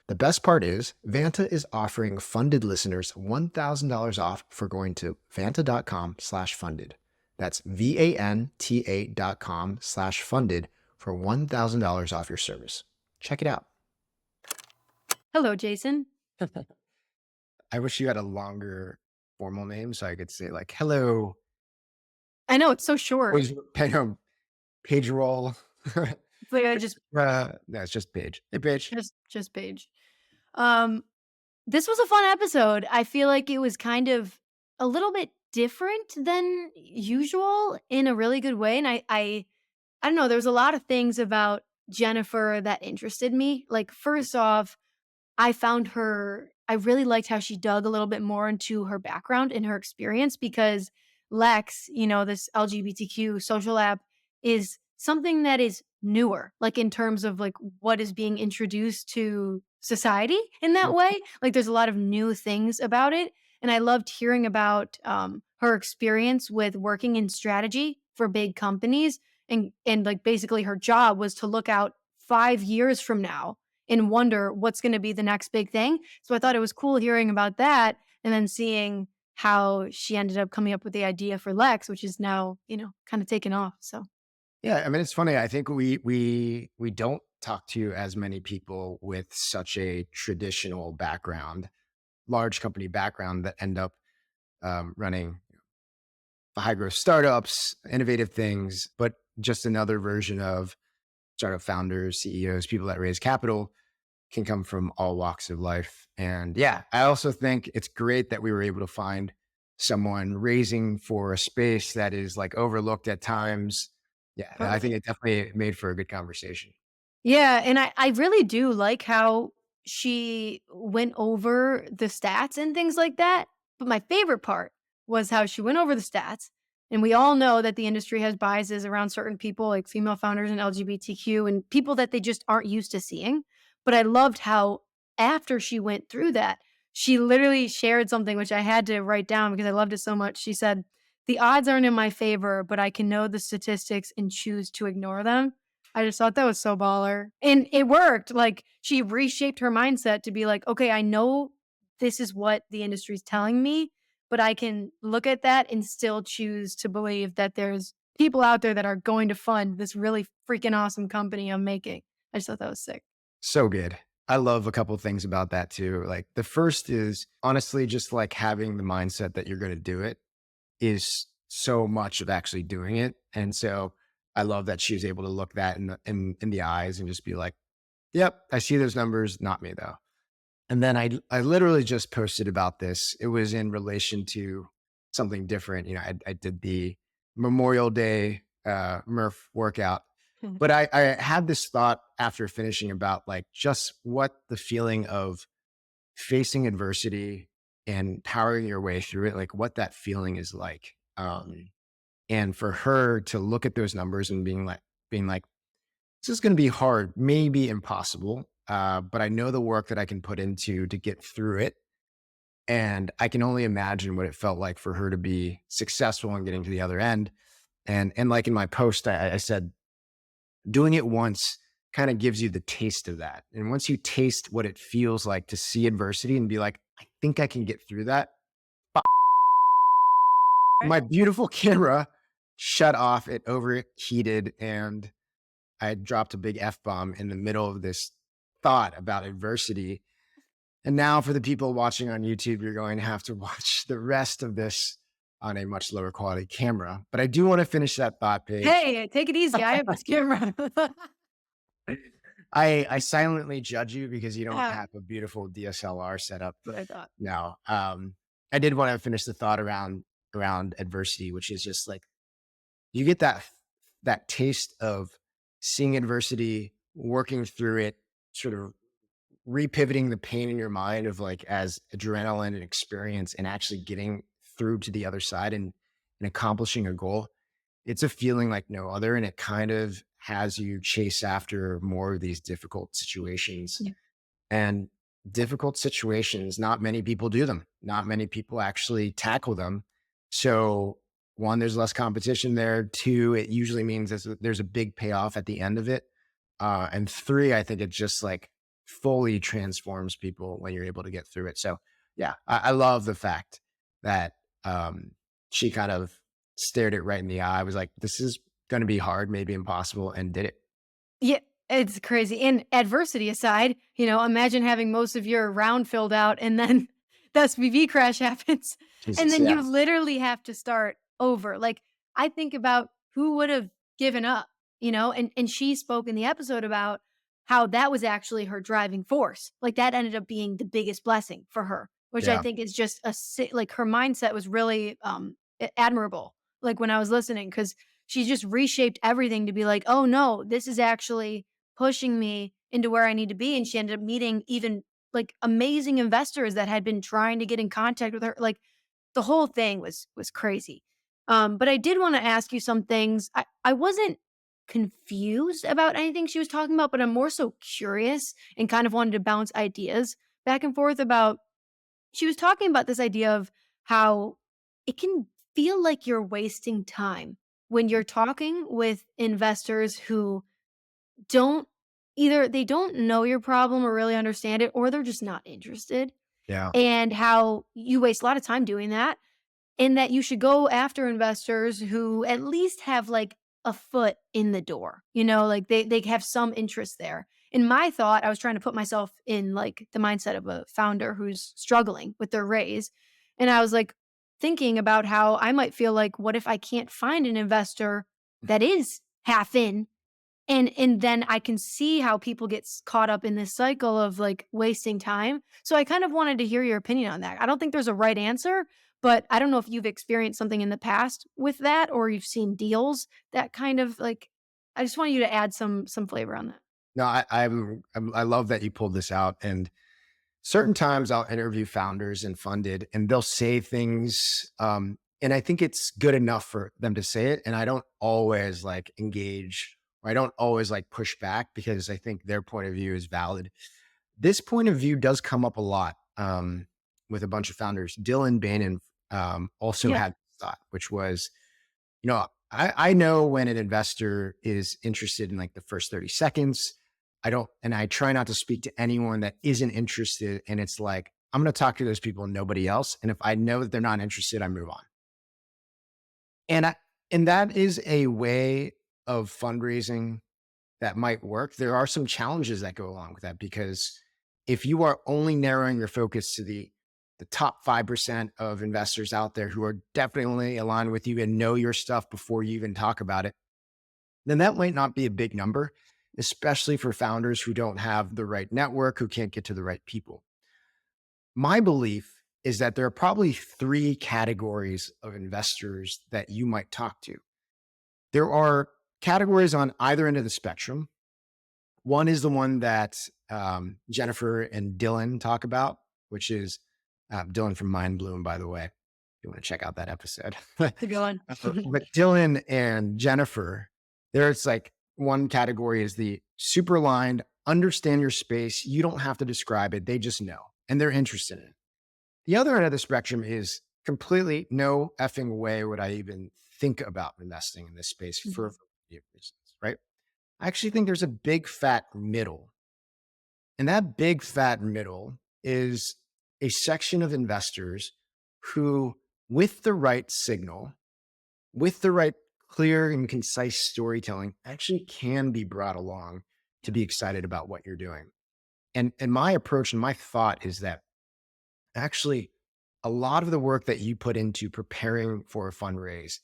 [SPEAKER 2] The best part is, Vanta is offering funded listeners $1,000 off for going to vanta.com/funded. That's VANTA.com/funded for $1,000 off your service. Check it out.
[SPEAKER 3] Hello, Jason.
[SPEAKER 2] I wish you had a longer formal name so I could say like, hello.
[SPEAKER 3] I know, it's so short.
[SPEAKER 2] Page roll.
[SPEAKER 3] It's like I just
[SPEAKER 2] No, it's just Paige. Hey, Paige.
[SPEAKER 3] just Paige. This was a fun episode. I feel like it was kind of a little bit different than usual in a really good way. And I don't know, there was a lot of things about Jennifer that interested me. Like, first off, I found her I really liked how she dug a little bit more into her background and her experience because Lex, this LGBTQ social app is something that is newer, like in terms of like what is being introduced to society in that
[SPEAKER 2] Yep.
[SPEAKER 3] way. Like there's a lot of new things about it. And I loved hearing about her experience with working in strategy for big companies. And like basically her job was to look out 5 years from now and wonder what's going to be the next big thing. So I thought it was cool hearing about that and then seeing how she ended up coming up with the idea for Lex, which is now, kind of taken off. So
[SPEAKER 2] Yeah, I mean, it's funny. I think we don't talk to as many people with such a traditional background, large company background that end up running high growth startups, innovative things, but just another version of startup founders, CEOs, people that raise capital can come from all walks of life. And yeah, I also think it's great that we were able to find someone raising for a space that is like overlooked at times. Yeah, I think
[SPEAKER 3] totally.
[SPEAKER 2] it definitely made for a good conversation.
[SPEAKER 3] Yeah, and I really do like how she went over the stats and things like that, but my favorite part was how she went over the stats, and we all know that the industry has biases around certain people, like female founders and LGBTQ and people that they just aren't used to seeing, but I loved how after she went through that, she literally shared something which I had to write down because I loved it so much. She said, "The odds aren't in my favor, but I can know the statistics and choose to ignore them." I just thought that was so baller. And it worked. Like she reshaped her mindset to be like, okay, I know this is what the industry's telling me, but I can look at that and still choose to believe that there's people out there that are going to fund this really freaking awesome company I'm making. I just thought that was sick.
[SPEAKER 2] So good. I love a couple of things about that too. Like the first is honestly just like having the mindset that you're going to do it is so much of actually doing it. And so I love that she was able to look that in the eyes and just be like, "Yep, I see those numbers, not me though." And then I literally just posted about this. It was in relation to something different. I did the Memorial Day Murph workout, but I had this thought after finishing about like just what the feeling of facing adversity and powering your way through it, like what that feeling is like. And for her to look at those numbers and being like, this is going to be hard, maybe impossible, but I know the work that I can put into to get through it. And I can only imagine what it felt like for her to be successful in getting to the other end. And like in my post, I said, doing it once kind of gives you the taste of that. And once you taste what it feels like to see adversity and be like, I think I can get through that. My beautiful camera shut off, it overheated, and I dropped a big F bomb in the middle of this thought about adversity. And now, for the people watching on YouTube, you're going to have to watch the rest of this on a much lower quality camera. But I do want to finish that thought page.
[SPEAKER 3] Hey, take it easy. I have this camera.
[SPEAKER 2] I silently judge you because you don't
[SPEAKER 3] Yeah,
[SPEAKER 2] have a beautiful DSLR setup.
[SPEAKER 3] that's what I thought.
[SPEAKER 2] No, I did want to finish the thought around adversity, which is just like you get that taste of seeing adversity, working through it, sort of repivoting the pain in your mind of like as adrenaline and experience and actually getting through to the other side and accomplishing a goal. It's a feeling like no other. And it kind of has you chase after more of these difficult situations.
[SPEAKER 3] Yeah.
[SPEAKER 2] And difficult situations, not many people do them. Not many people actually tackle them. So, one, there's less competition there. Two, it usually means there's a big payoff at the end of it. And three, I think it just like fully transforms people when you're able to get through it. So, yeah, I love the fact that she kind of stared it right in the eye. I was like, this is going to be hard, maybe impossible, and did it.
[SPEAKER 3] Yeah, it's crazy. And adversity aside, imagine having most of your round filled out and then the SPV crash happens. And
[SPEAKER 2] Jesus,
[SPEAKER 3] then
[SPEAKER 2] yeah,
[SPEAKER 3] you literally have to start over. Like I think about who would have given up, and she spoke in the episode about how that was actually her driving force. Like that ended up being the biggest blessing for her, which I
[SPEAKER 2] yeah.
[SPEAKER 3] think is just like her mindset was really admirable. Like when I was listening, because she just reshaped everything to be like, "Oh, no, this is actually pushing me into where I need to be," and she ended up meeting even like amazing investors that had been trying to get in contact with her. Like the whole thing was crazy. But I did want to ask you some things. I wasn't confused about anything she was talking about, but I'm more so curious and kind of wanted to bounce ideas back and forth about. She was talking about this idea of how it can feel like you're wasting time when you're talking with investors who don't either they don't know your problem or really understand it, or they're just not interested,
[SPEAKER 2] Yeah.
[SPEAKER 3] and how you waste a lot of time doing that, and that you should go after investors who at least have like a foot in the door, like they have some interest there. In my thought, I was trying to put myself in like the mindset of a founder who's struggling with their raise. And I was like thinking about how I might feel like, what if I can't find an investor that is half in, and then I can see how people get caught up in this cycle of like wasting time. So I kind of wanted to hear your opinion on that. I don't think there's a right answer, but I don't know if you've experienced something in the past with that, or you've seen deals that kind of like. I just want you to add some flavor on that.
[SPEAKER 2] No, I love that you pulled this out. And certain times I'll interview founders and funded, and they'll say things, and I think it's good enough for them to say it. And I don't always like engage, or I don't always like push back, because I think their point of view is valid. This point of view does come up a lot, with a bunch of founders. Dylan Bannon, also
[SPEAKER 3] Yeah.
[SPEAKER 2] had this thought, which was, I know when an investor is interested in like the first 30 seconds. And I try not to speak to anyone that isn't interested. And it's like, I'm going to talk to those people and nobody else. And if I know that they're not interested, I move on. And and that is a way of fundraising that might work. There are some challenges that go along with that, because if you are only narrowing your focus to the top 5% of investors out there who are definitely aligned with you and know your stuff before you even talk about it, then that might not be a big number, especially for founders who don't have the right network, who can't get to the right people. My belief is that there are probably three categories of investors that you might talk to. There are categories on either end of the spectrum. One is the one that Jennifer and Dylan talk about, which is Dylan from Mind Bloom, by the way. If you want to check out that episode.
[SPEAKER 3] It's a good one.
[SPEAKER 2] But Dylan and Jennifer, there's like one category is the super aligned, understand your space. You don't have to describe it. They just know, and they're interested in it. The other end of the spectrum is completely no effing way would I even think about investing in this space for a
[SPEAKER 3] Mhm.
[SPEAKER 2] variety of reasons, right? I actually think there's a big fat middle. And that big fat middle is a section of investors who, with the right signal, with the right clear and concise storytelling, actually can be brought along to be excited about what you're doing. And my approach and my thought is that actually a lot of the work that you put into preparing for a fundraise,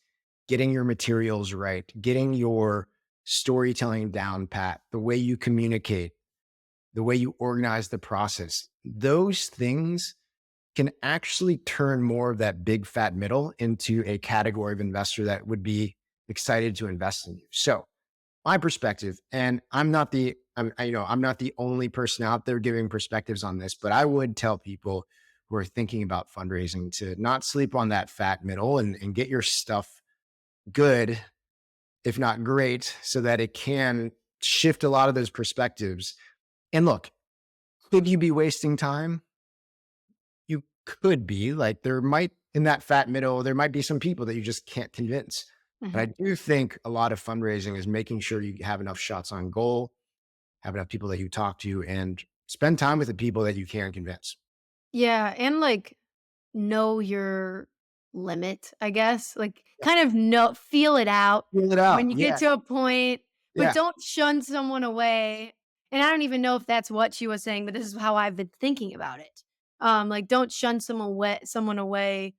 [SPEAKER 2] getting your materials right, getting your storytelling down pat, the way you communicate, the way you organize the process, those things can actually turn more of that big fat middle into a category of investor that would be excited to invest in you. So my perspective, and I'm not the only person out there giving perspectives on this, but I would tell people who are thinking about fundraising to not sleep on that fat middle, and get your stuff good, if not great, so that it can shift a lot of those perspectives. And look, could you be wasting time? You could be. Like, there might, in that fat middle, there might be some people that you just can't convince. But I
[SPEAKER 3] Mhm.
[SPEAKER 2] do think a lot of fundraising is making sure you have enough shots on goal, have enough people that you talk to, and spend time with the people that you can convince.
[SPEAKER 3] Yeah, and like know your limit, I guess. Like
[SPEAKER 2] Yeah.
[SPEAKER 3] kind of know feel it out
[SPEAKER 2] Feel it
[SPEAKER 3] when
[SPEAKER 2] out.
[SPEAKER 3] you get
[SPEAKER 2] Yeah.
[SPEAKER 3] to a point, but
[SPEAKER 2] Yeah.
[SPEAKER 3] don't shun someone away. And I don't even know if that's what she was saying, but this is how I've been thinking about it. Like don't shun someone away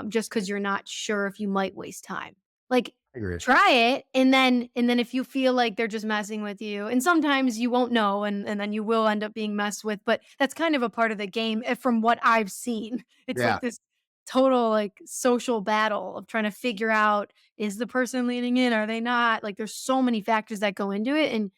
[SPEAKER 3] just because you're not sure if you might waste time. Like
[SPEAKER 2] I agree.
[SPEAKER 3] try it, and then if you feel like they're just messing with you, and sometimes you won't know, and then you will end up being messed with, but that's kind of a part of the game, from what I've seen. It's
[SPEAKER 2] Yeah.
[SPEAKER 3] like this total like social battle of trying to figure out, is the person leaning in? Are they not? Like there's so many factors that go into it. And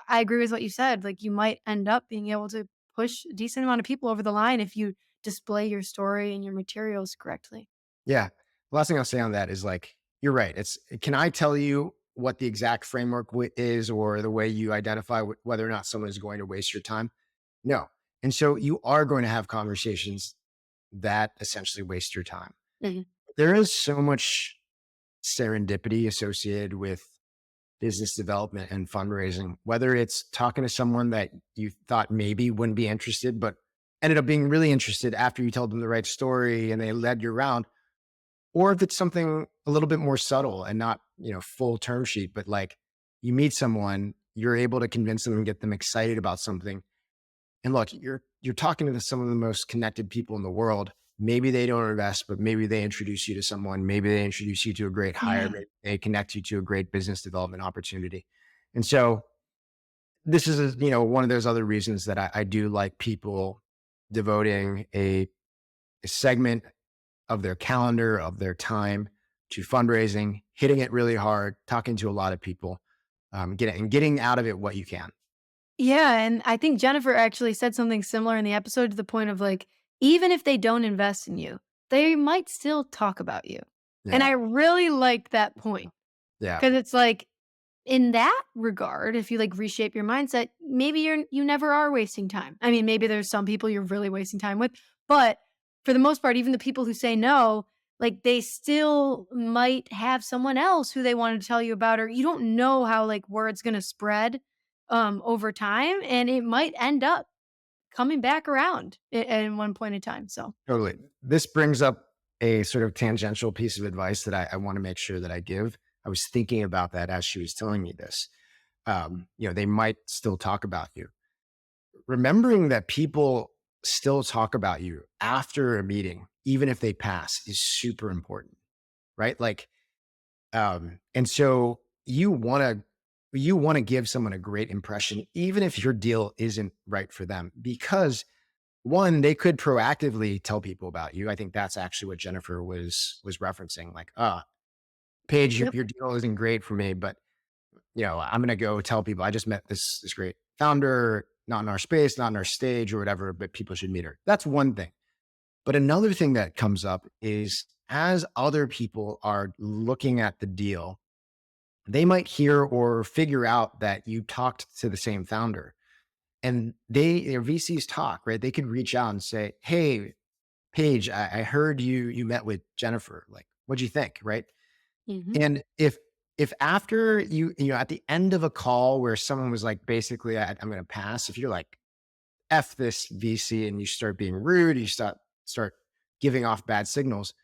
[SPEAKER 3] I agree with what you said. Like you might end up being able to push a decent amount of people over the line if you display your story and your materials correctly.
[SPEAKER 2] Yeah. The last thing I'll say on that is like, you're right. Can I tell you what the exact framework is or the way you identify whether or not someone is going to waste your time? No. And so you are going to have conversations that essentially waste your time.
[SPEAKER 3] Mhm.
[SPEAKER 2] There is so much serendipity associated with business development and fundraising, whether it's talking to someone that you thought maybe wouldn't be interested, but ended up being really interested after you told them the right story and they led you around, or if it's something a little bit more subtle and not, full term sheet, but like you meet someone, you're able to convince them and get them excited about something. And look, you're talking to some of the most connected people in the world. Maybe they don't invest, but maybe they introduce you to someone. Maybe they introduce you to a great hire.
[SPEAKER 3] Yeah.
[SPEAKER 2] Maybe they connect you to a great business development opportunity. And so this is, one of those other reasons that I do like people devoting a segment of their calendar, of their time to fundraising, hitting it really hard, talking to a lot of people, getting out of it what you can.
[SPEAKER 3] Yeah, and I think Jennifer actually said something similar in the episode to the point of like, even if they don't invest in you, they might still talk about you. And
[SPEAKER 2] Yeah.
[SPEAKER 3] I really like that point
[SPEAKER 2] Yeah.
[SPEAKER 3] because it's like, in that regard, if you like reshape your mindset, maybe you never are wasting time. I mean, maybe there's some people you're really wasting time with, but for the most part, even the people who say no, like they still might have someone else who they wanted to tell you about, or you don't know how like word's gonna spread over time, and it might end up coming back around at one point in time. So
[SPEAKER 2] Totally. This brings up a sort of tangential piece of advice that I want to make sure that I give. I was thinking about that as she was telling me this. They might still talk about you. Remembering that people still talk about you after a meeting, even if they pass, is super important, right? Like, and so you want to give someone a great impression, even if your deal isn't right for them, because one, they could proactively tell people about you. I think that's actually what Jennifer was referencing. Like, Paige, your,
[SPEAKER 3] yep.
[SPEAKER 2] your deal isn't great for me, but I'm gonna go tell people I just met this great founder, not in our space, not in our stage or whatever, but people should meet her. That's one thing. But another thing that comes up is as other people are looking at the deal, they might hear or figure out that you talked to the same founder and their VCs talk, right? They could reach out and say, "Hey, Paige, I heard you met with Jennifer. Like, what'd you think?" Right?
[SPEAKER 3] Mhm.
[SPEAKER 2] And if after at the end of a call where someone was like, basically, I'm going to pass. If you're like, "F this VC," and you start being rude, you start giving off bad signals,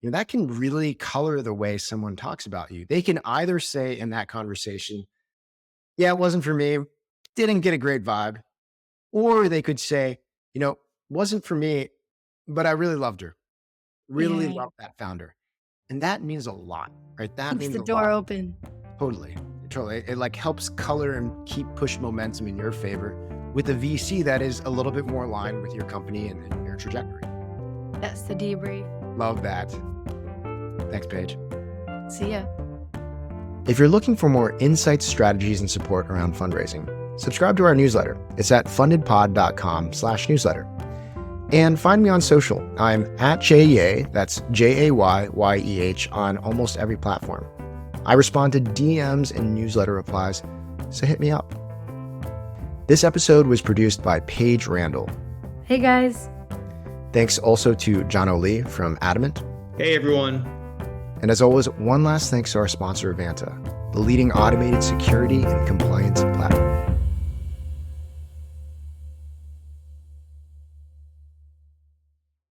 [SPEAKER 2] that can really color the way someone talks about you. They can either say in that conversation, "Yeah, it wasn't for me. Didn't get a great vibe," or they could say, "Wasn't for me, but I really loved her. Really
[SPEAKER 3] Yeah,
[SPEAKER 2] loved that founder." And that means a lot, right? That
[SPEAKER 3] keeps
[SPEAKER 2] means
[SPEAKER 3] the
[SPEAKER 2] a
[SPEAKER 3] door
[SPEAKER 2] lot.
[SPEAKER 3] open.
[SPEAKER 2] Totally. Totally. It like helps color and push momentum in your favor with a VC that is a little bit more aligned with your company and your trajectory.
[SPEAKER 3] That's the debrief.
[SPEAKER 2] Love that. Thanks, Paige.
[SPEAKER 3] See ya.
[SPEAKER 2] If you're looking for more insights, strategies, and support around fundraising, subscribe to our newsletter. It's at fundedpod.com/newsletter. And find me on social. I'm at Jayeh, that's JAYYEH, on almost every platform. I respond to DMs and newsletter replies, so hit me up. This episode was produced by Paige Randall.
[SPEAKER 3] Hey guys.
[SPEAKER 2] Thanks also to John O'Lee from Adamant.
[SPEAKER 4] Hey everyone.
[SPEAKER 2] And as always, one last thanks to our sponsor, Vanta, the leading automated security and compliance